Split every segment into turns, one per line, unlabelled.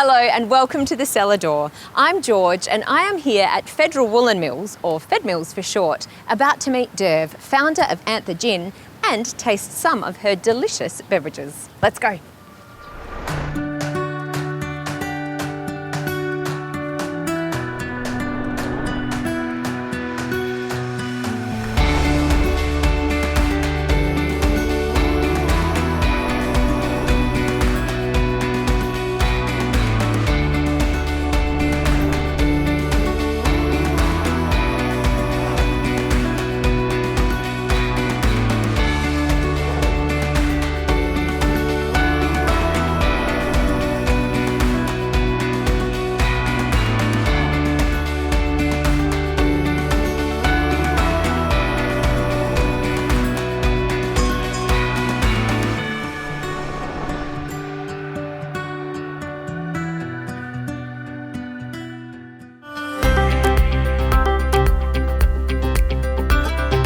Hello and welcome to the Cellar Door. I'm George and I am here at Federal Woolen Mills, or Fed Mills for short, about to meet Derv, founder of Anther Gin, and taste some of her delicious beverages. Let's go.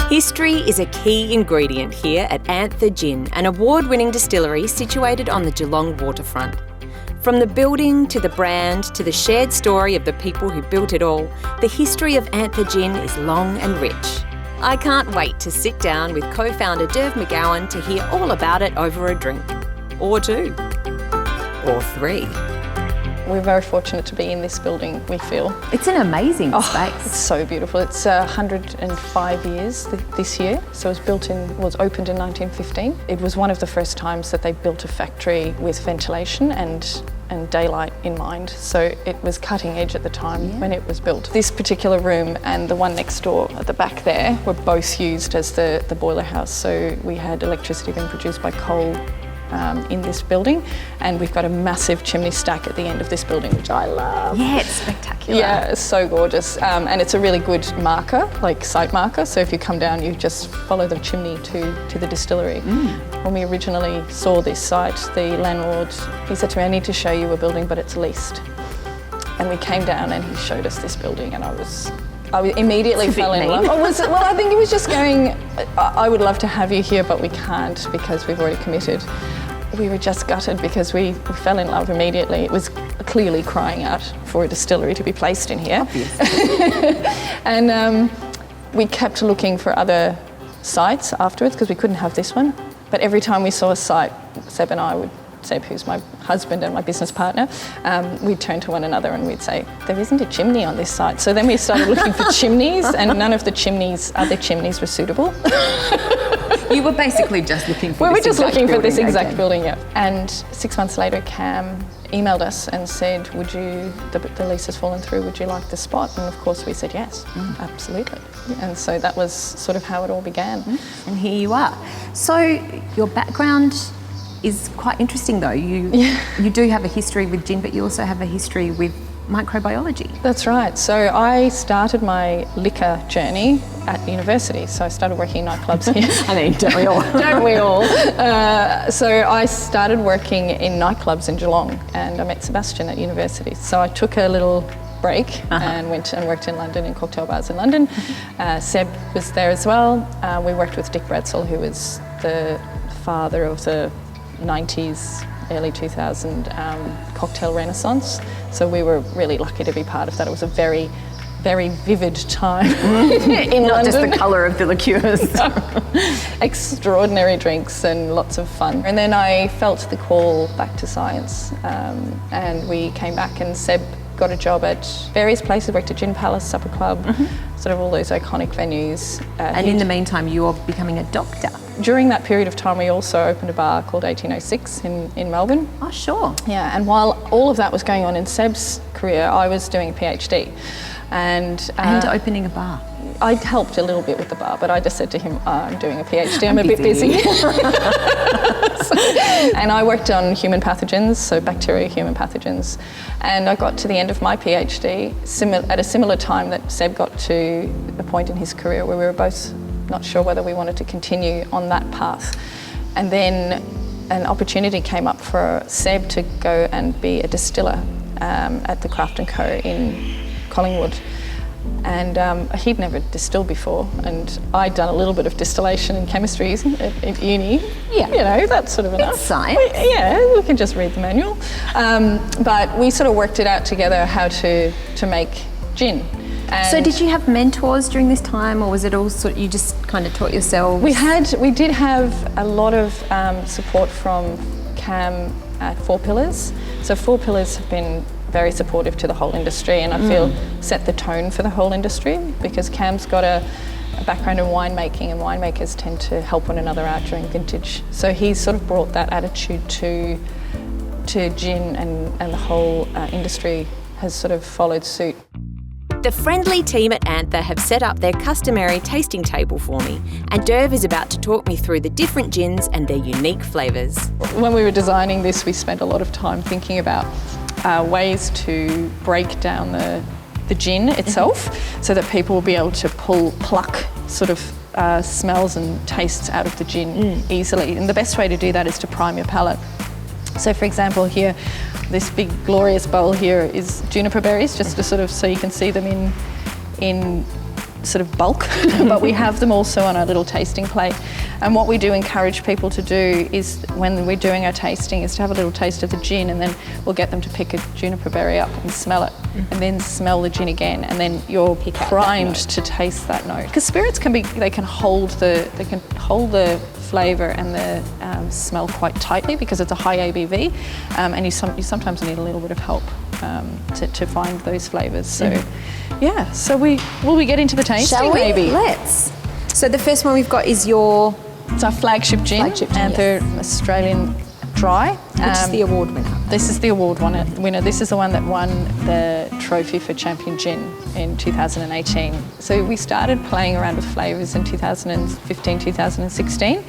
History is a key ingredient here at Anther Gin, an award-winning distillery situated on the Geelong waterfront. From the building to the brand to the shared story of the people who built it all, the history of Anther Gin is long and rich. I can't wait to sit down with co-founder Derv McGowan to hear all about it over a drink. Or two. Or three.
We're very fortunate to be in this building, we feel.
It's an amazing space.
It's so beautiful. It's 105 years this year. So it was opened in 1915. It was one of the first times that they built a factory with ventilation and daylight in mind. So it was cutting edge at the time when it was built. This particular room and the one next door at the back there were both used as the boiler house. So we had electricity being produced by coal in this building, and we've got a massive chimney stack at the end of this building, which I love.
Yeah, it's spectacular.
Yeah, it's so gorgeous, and it's a really good marker, like site marker, so if you come down you just follow the chimney to the distillery. When we originally saw this site, the landlord, he said to me, I need to show you a building but it's leased. And we came down and he showed us this building and I immediately fell in love. Well, I think he was just going, I would love to have you here, but we can't because we've already committed. We were just gutted because we fell in love immediately. It was clearly crying out for a distillery to be placed in here. And we kept looking for other sites afterwards because we couldn't have this one. But every time we saw a site, Seb, who's my husband and my business partner, we'd turn to one another and we'd say, there isn't a chimney on this site. So then we started looking for chimneys, and none of the other chimneys were suitable.
You were basically just looking for
this exact building, yeah. And 6 months later, Cam emailed us and said, the lease has fallen through, would you like the spot? And of course we said yes, absolutely. And so that was sort of how it all began.
And here you are. So your background is quite interesting though. You do have a history with gin, but you also have a history with microbiology. That's
right. So I started my liquor journey at university. So I started working in nightclubs here.
I mean, don't we all?
Don't we all? So I started working in nightclubs in Geelong, and I met Sebastian at university. So I took a little break and went and worked in London, in cocktail bars in London. Seb was there as well. We worked with Dick Bradsell, who was the father of the 90s, early 2000 cocktail renaissance. So we were really lucky to be part of that. It was a very, very vivid time in
Not
London.
just the colour of the liqueurs.
Extraordinary drinks and lots of fun. And then I felt the call back to science, and we came back, and Seb got a job at various places, worked at Gin Palace, Supper Club, sort of all those iconic venues.
And in the meantime, you're becoming a doctor.
During that period of time, we also opened a bar called 1806 in Melbourne.
Oh, sure.
Yeah, and while all of that was going on in Seb's career, I was doing a PhD. And
opening a bar.
I helped a little bit with the bar, but I just said to him, I'm doing a PhD, I'm a bit busy. And I worked on human pathogens, so bacteria, human pathogens. And I got to the end of my PhD at a similar time that Seb got to a point in his career where we were both not sure whether we wanted to continue on that path. And then an opportunity came up for Seb to go and be a distiller at the Craft & Co in Collingwood. And he'd never distilled before, and I'd done a little bit of distillation and chemistry at uni.
Yeah.
You know, that's sort of enough.
It's science.
We can just read the manual. But we sort of worked it out together how to make gin. And
so did you have mentors during this time, or was it all you just kind of taught yourselves?
We did have a lot of support from Cam at Four Pillars. So Four Pillars have been very supportive to the whole industry, and I feel set the tone for the whole industry, because Cam's got a background in winemaking, and winemakers tend to help one another out during vintage. So he's sort of brought that attitude to gin, and the whole industry has sort of followed suit.
The friendly team at Anther have set up their customary tasting table for me, and Derv is about to talk me through the different gins and their unique flavours.
When we were designing this, we spent a lot of time thinking about ways to break down the gin itself, so that people will be able to pluck sort of smells and tastes out of the gin easily. And the best way to do that is to prime your palate. So for example, here, this big glorious bowl here is juniper berries, just to sort of, so you can see them in sort of bulk, but we have them also on our little tasting plate. And what we do encourage people to do is, when we're doing our tasting, is to have a little taste of the gin, and then we'll get them to pick a juniper berry up and smell it, and then smell the gin again, and then you're primed to taste that note. Because spirits they can hold the flavour and the smell quite tightly, because it's a high ABV, and you sometimes need a little bit of help to find those flavours. So yeah, so will we get into the tasting?
Shall we?
Maybe.
Let's. So the first one we've got is
It's our flagship gin, Anther Australian Dry.
which is the award winner.
This is the award winner. This is the one that won the trophy for Champion Gin in 2018. So we started playing around with flavours in 2015, 2016.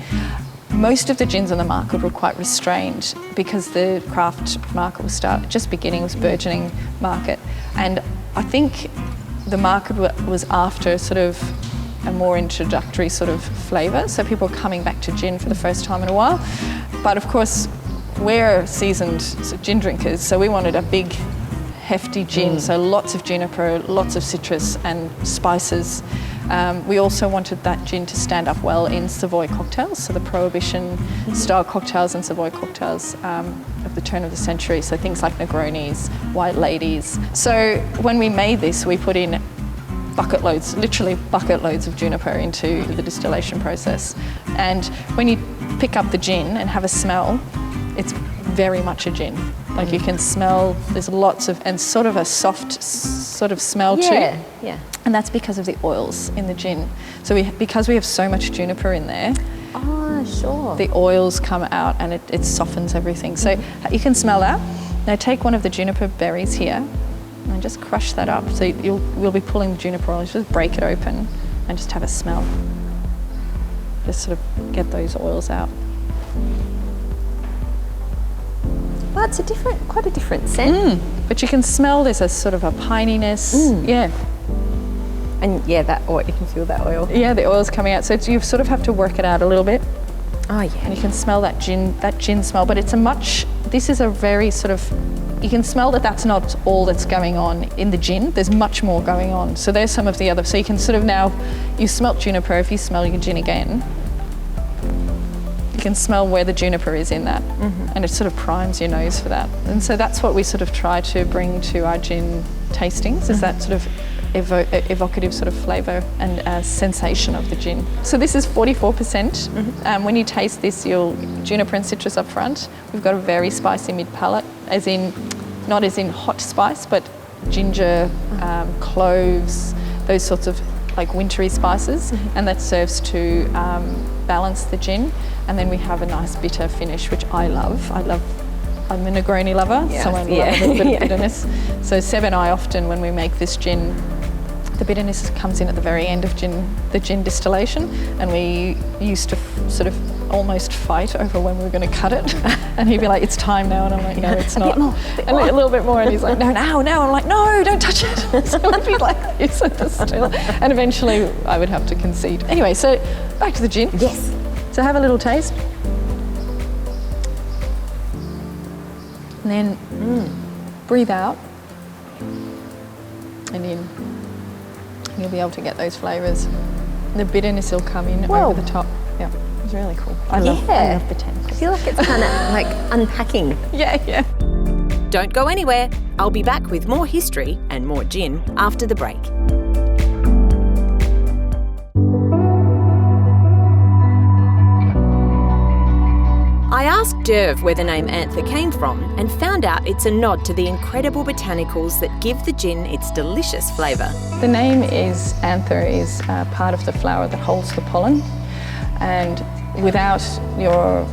Most of the gins on the market were quite restrained, because the craft market was was burgeoning market. And I think the market was after sort of a more introductory sort of flavour, so people are coming back to gin for the first time in a while. But of course, we're seasoned gin drinkers, so we wanted a big, hefty gin, so lots of juniper, lots of citrus and spices. We also wanted that gin to stand up well in Savoy cocktails, so the Prohibition style cocktails and Savoy cocktails of the turn of the century, so things like Negronis, White Ladies. So when we made this, we put in literally bucket loads of juniper into the distillation process. And when you pick up the gin and have a smell, it's very much a gin. Like you can smell, there's lots of, and sort of a soft sort of smell too.
Yeah.
And that's because of the oils in the gin. So because we have so much juniper in there,
Sure.
the oils come out and it softens everything. So you can smell that. Now take one of the juniper berries here and just crush that up. So we'll be pulling the juniper oil, just break it open and just have a smell. Just sort of get those oils out.
Well, it's quite a different scent.
But you can smell this as sort of a pininess. Yeah.
And yeah, that oil, you can feel that oil.
Yeah, the oil's coming out. So you sort of have to work it out a little bit.
Oh yeah.
And you can smell that gin smell, but this is a very sort of, you can smell that that's not all that's going on in the gin. There's much more going on. So there's some of the other, so you can sort of now, you smelt juniper, if you smell your gin again, you can smell where the juniper is in that, and it sort of primes your nose for that. And so that's what we sort of try to bring to our gin tastings, is that sort of evocative sort of flavour and sensation of the gin. So this is 44%. When you taste this, you'll juniper and citrus up front. We've got a very spicy mid palate, not as in hot spice, but ginger, cloves, those sorts of like wintry spices, and that serves to balance the gin. And then we have a nice bitter finish, which I love. I'm a Negroni lover, so I love a little bit of bitterness. So Seb and I often, when we make this gin, the bitterness comes in at the very end of the gin distillation, and we used to sort of almost fight over when we were going to cut it. And he'd be like, "It's time now," and I'm like, "No, it's not." A little bit more, and he's like, "No, now." I'm like, "No, don't touch it." So we'd be like this at the still, and eventually I would have to concede. Anyway, so back to the gin.
Yes.
So have a little taste. And then breathe out and in. You'll be able to get those flavours. The bitterness will come in
Whoa.
over the top. Yeah, it's really cool. I love botanicals.
I feel like it's kind of like unpacking.
Yeah.
Don't go anywhere. I'll be back with more history and more gin after the break. I asked Derv where the name Anther came from and found out it's a nod to the incredible botanicals that give the gin its delicious flavour.
The name is Anther is part of the flower that holds the pollen, and without your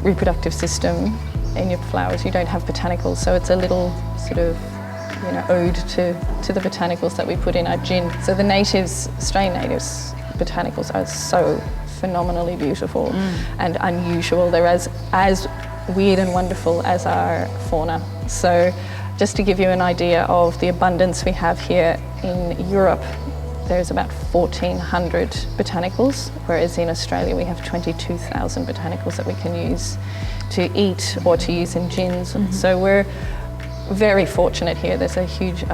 reproductive system in your flowers, you don't have botanicals. So it's a little sort of ode to the botanicals that we put in our gin. So the natives, Australian natives botanicals are so phenomenally beautiful and unusual. They're as weird and wonderful as our fauna. So just to give you an idea of the abundance we have here in Europe, there's about 1,400 botanicals, whereas in Australia we have 22,000 botanicals that we can use to eat or to use in gins. So we're very fortunate here. There's a huge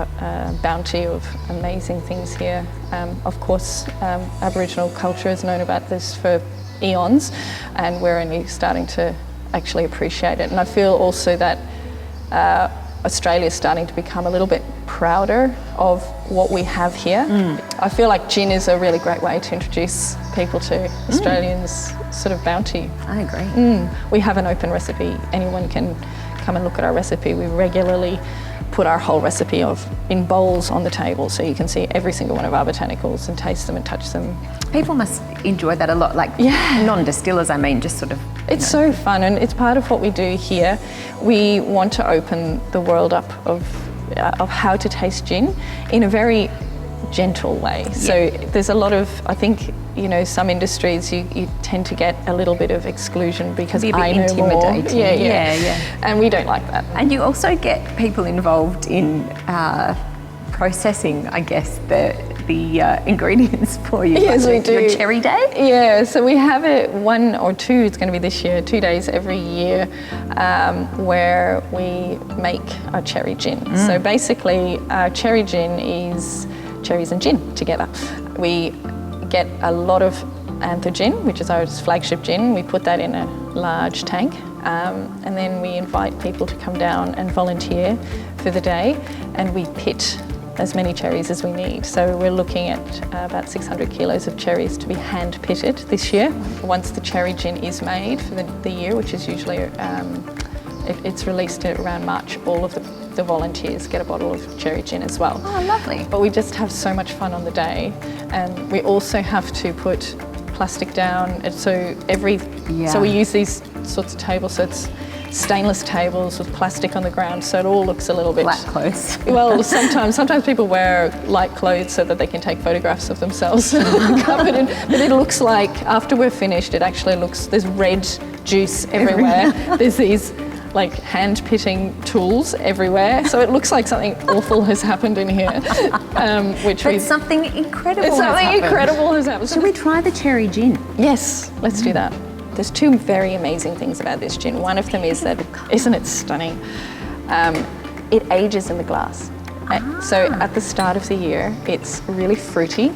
bounty of amazing things here. Of course, Aboriginal culture has known about this for eons, and we're only starting to actually appreciate it. And I feel also that Australia is starting to become a little bit prouder of what we have here. I feel like gin is a really great way to introduce people to Australians' sort of bounty.
I agree.
We have an open recipe. Anyone can come and look at our recipe. We regularly put our whole recipe in bowls on the table, so you can see every single one of our botanicals and taste them and touch them.
People must enjoy that a lot, like non-distillers, I mean, just sort of...
It's so fun, and it's part of what we do here. We want to open the world up of how to taste gin in a very gentle way. Yeah. So there's a lot of, I think, some industries you tend to get a little bit of exclusion because I know more. Yeah. And we don't like that.
And you also get people involved in processing, I guess, the ingredients for you.
Yes, we do.
Your cherry day?
Yeah, so we have it 1 or 2, it's going to be this year, 2 days every year where we make our cherry gin. So basically our cherry gin is cherries and gin together. We get a lot of Anther Gin, which is our flagship gin. We put that in a large tank and then we invite people to come down and volunteer for the day, and we pit as many cherries as we need. So we're looking at about 600 kilos of cherries to be hand pitted this year. Once the cherry gin is made for the year, which is usually, it's released around March, all of the volunteers get a bottle of cherry gin as well.
Oh, lovely.
But we just have so much fun on the day, and we also have to put plastic down. And so so we use these sorts of tables, so it's stainless tables with plastic on the ground, so it all looks a little bit...
Black clothes.
Well, sometimes people wear light clothes so that they can take photographs of themselves covered in, but it looks like, after we're finished, it actually looks, there's red juice everywhere. There's these like hand pitting tools everywhere, so it looks like something awful has happened in here.
Something incredible
has happened.
Should we try the cherry gin?
Yes, let's do that. There's 2 very amazing things about this gin. One of them is that, isn't it stunning? It ages in the glass. So at the start of the year, it's really fruity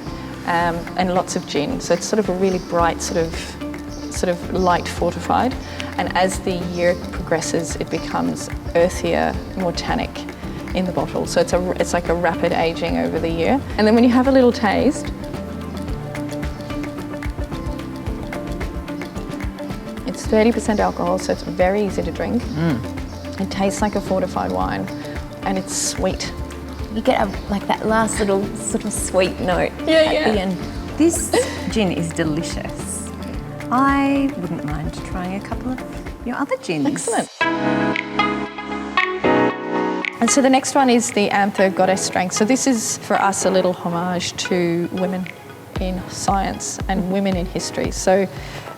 and lots of gin. So it's sort of a really bright, sort of light fortified. And as the year progresses, it becomes earthier, more tannic in the bottle. So it's like a rapid aging over the year. And then when you have a little taste, it's 30% alcohol, so it's very easy to drink. It tastes like a fortified wine, and it's sweet.
You get like that last little sort of sweet note at the end. This gin is delicious. I wouldn't mind trying a couple of your other gins.
Excellent. And so the next one is the Anther Goddess Strength. So this is for us a little homage to women in science and women in history. So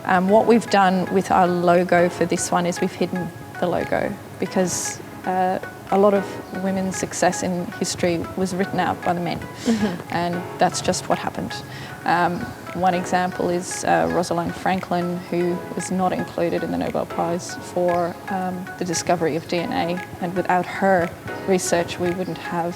what we've done with our logo for this one is we've hidden the logo, because a lot of women's success in history was written out by the men, and that's just what happened. One example is Rosalind Franklin, who was not included in the Nobel Prize for the discovery of DNA, and without her research we wouldn't have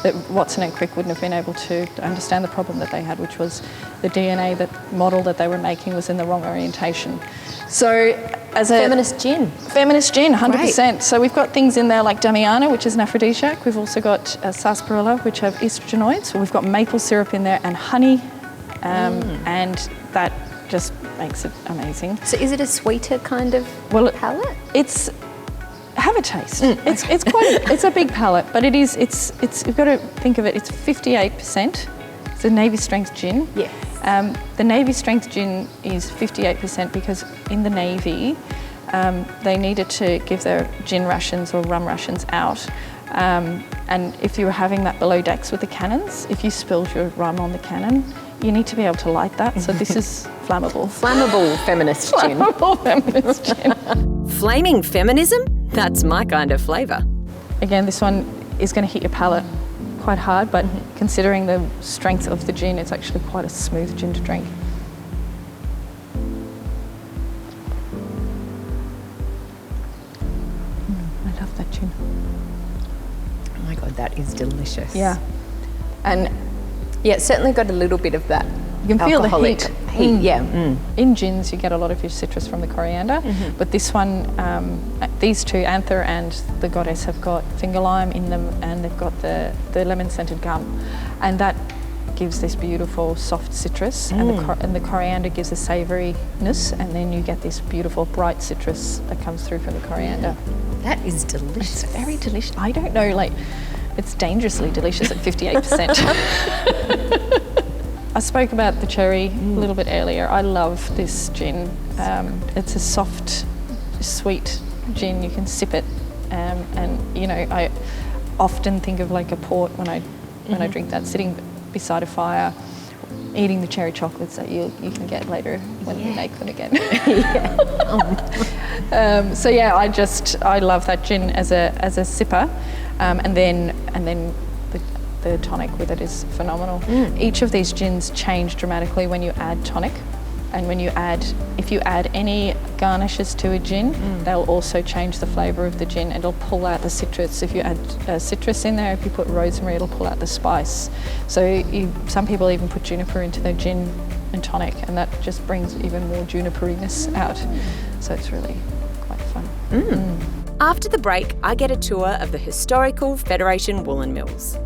that Watson and Crick wouldn't have been able to understand the problem that they had, which was the DNA model that they were making was in the wrong orientation. So as a
Feminist gin.
Feminist gin, 100%.
Great.
So we've got things in there like Damiana, which is an aphrodisiac. We've also got sarsaparilla, which have estrogenoids. We've got maple syrup in there and honey, and that just makes it amazing.
So is it a sweeter kind of palate?
Have a taste. It's a big palate, but it's you've got to think of it. It's 58%. It's a Navy strength gin.
Yes.
The Navy strength gin is 58% because in the Navy they needed to give their gin rations or rum rations out. And if you were having that below decks with the cannons, if you spilled your rum on the cannon, you need to be able to light that. So this is flammable.
Flammable feminist gin.
Flammable feminist gin.
Flaming feminism? That's my kind of flavour.
Again, this one is going to hit your palate quite hard, but considering the strength of the gin, it's actually quite a smooth gin to drink. I love that gin.
Oh my God, that is delicious.
Yeah. And
yeah, it's certainly got a little bit of that.
you can feel the heat.
Yeah.
In gins, you get a lot of your citrus from the coriander, but this one, these two, Anther and the Goddess, have got finger lime in them, and they've got the lemon-scented gum, and that gives this beautiful soft citrus, and the coriander gives a savouriness, and then you get this beautiful bright citrus that comes through from the coriander.
That is delicious.
It's very delicious. I don't know, like, it's dangerously delicious at 58%. I spoke about the cherry a little bit earlier. I love this gin. It's a soft, sweet gin. You can sip it, and you know, I often think of like a port when I drink that, sitting beside a fire, eating the cherry chocolates that you can get later when you make them again. So yeah, I love that gin as a sipper, and then the tonic with it is phenomenal. Each of these gins change dramatically when you add tonic, and if you add any garnishes to a gin, they'll also change the flavour of the gin. It'll pull out the citrus. If you add citrus in there, if you put rosemary, it'll pull out the spice. So some people even put juniper into their gin and tonic, and that just brings even more juniperiness out. So it's really quite fun.
After the break, I get a tour of the historical Federation Woolen Mills.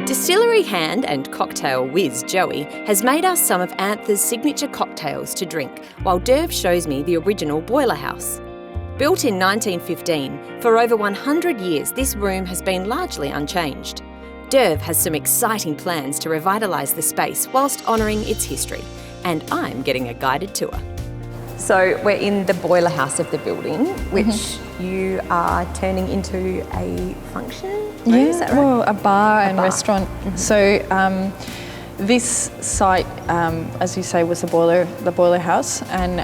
Distillery hand and cocktail whiz Joey has made us some of Anther's signature cocktails to drink, while Derv shows me the original boiler house. Built in 1915, for over 100 years this room has been largely unchanged. Derv has some exciting plans to revitalise the space whilst honouring its history, and I'm getting a guided tour. So we're in the boiler house of the building, which you are turning into a function room, is that right?
Well, a bar and restaurant. So this site, as you say, was the boiler house, and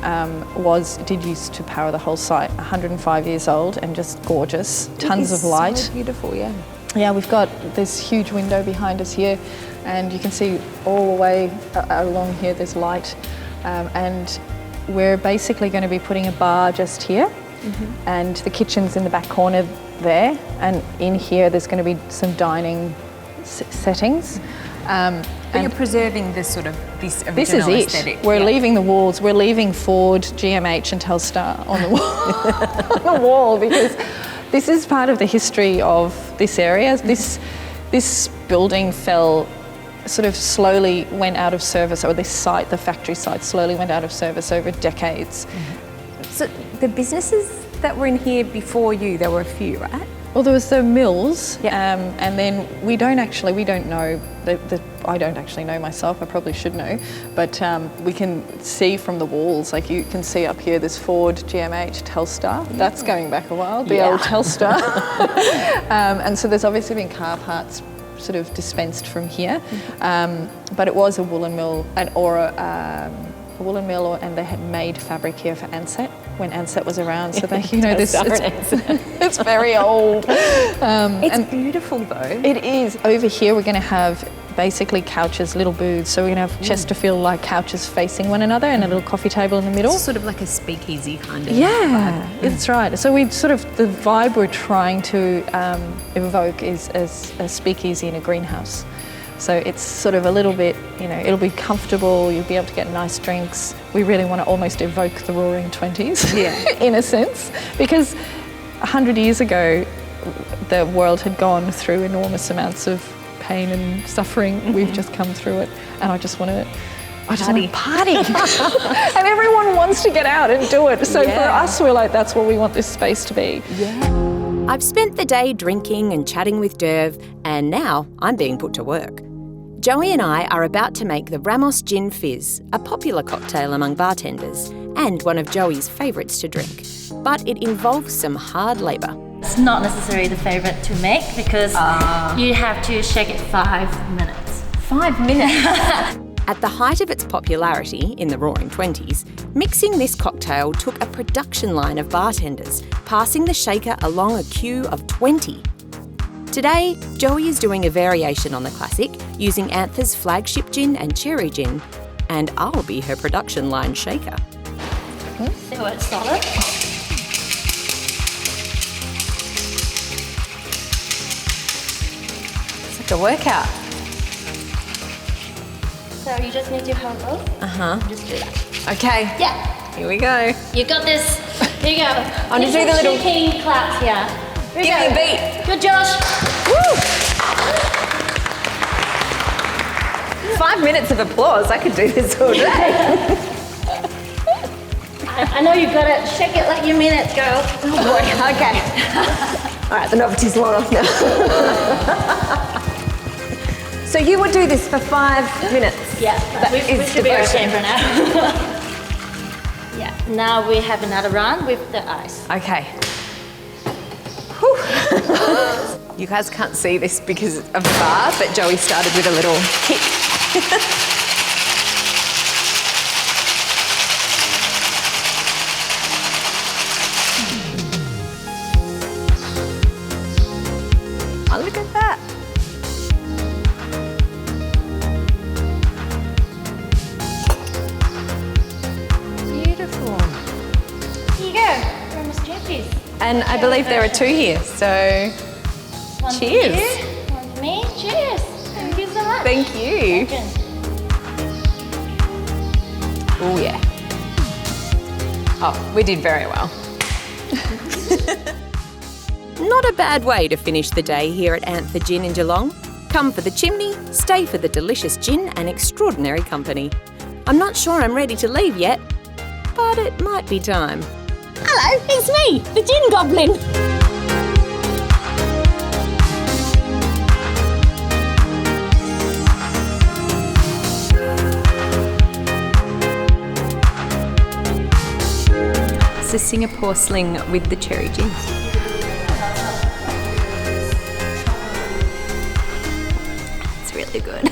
did use to power the whole site. 105 years old and just gorgeous, tons of light.
So beautiful, yeah.
Yeah, we've got this huge window behind us here, and you can see all the way along here there's light, and we're basically going to be putting a bar just here, and the kitchen's in the back corner there, and in here there's going to be some dining settings.
But you're preserving this original aesthetic.
We're leaving the walls. We're leaving Ford, GMH and Telstar on the wall, on the wall, because this is part of the history of this area. This building slowly went out of service, or this site, the factory site, slowly went out of service over decades.
So the businesses that were in here before you, there were a few, right?
Well, there was the mills, and then we don't know. I don't actually know myself. I probably should know, but we can see from the walls. Like you can see up here, there's Ford, GMH, Telstar. That's going back a while. The old Telstar, and so there's obviously been car parts sort of dispensed from here, but it was a woolen mill and they had made fabric here for Ansett when Ansett was around. So they, it's very old.
It's beautiful though.
It is. Over here we're going to have basically couches, little booths. So we're going to have Chesterfield-like couches facing one another and a little coffee table in the middle.
It's sort of like a speakeasy kind of
Yeah, that's right. So we sort of, the vibe we're trying to evoke is as a speakeasy in a greenhouse. So it's sort of a little bit, you know, it'll be comfortable, you'll be able to get nice drinks. We really want to almost evoke the Roaring '20s, in a sense, because 100 years ago, the world had gone through enormous amounts of pain and suffering. We've just come through it, and I just want to party. And everyone wants to get out and do it. So for us, we're like, that's what we want this space to be.
I've spent the day drinking and chatting with Derv, and now I'm being put to work. Joey and I are about to make the Ramos Gin Fizz, a popular cocktail among bartenders and one of Joey's favourites to drink. But it involves some hard labour.
It's not necessarily the favourite to make because you have to shake it 5 minutes.
5 minutes? At the height of its popularity in the Roaring '20s, mixing this cocktail took a production line of bartenders, passing the shaker along a queue of 20. Today, Joey is doing a variation on the classic, using Anther's flagship gin and cherry gin, and I'll be her production line shaker.
See how it's solid?
It's like a workout.
So you just need to hold both. Just do that.
Okay.
Yeah.
Here we go.
You got this. Here you go.
I'm gonna do the little
shaking claps here. Here we
Give me
go.
a beat.
Good, Josh.
Woo! 5 minutes of applause. I could do this all day.
I know you got it. Shake it like you mean it, girl.
Oh boy. Okay. All right, the novelty's worn off now. So you would do this for 5 minutes?
Yeah, we should be okay for now. Yeah, now we have another round with the ice.
Okay. Whew. You guys can't see this because of the bar, but Joey started with a little kick. Oh, look at that.
Beautiful. Here you go. Ramos Gin Fizz.
And I believe there are 2 here, so
One for
cheers.
you, one for me. Cheers. Thank you so much.
Thank you.
Gin.
Oh yeah. Oh, we did very well. Not a bad way to finish the day here at Anther Gin in Geelong. Come for the chimney, stay for the delicious gin and extraordinary company. I'm not sure I'm ready to leave yet, but it might be time.
Hello, it's me, the Gin Goblin.
It's a Singapore sling with the cherry gin. It's really good.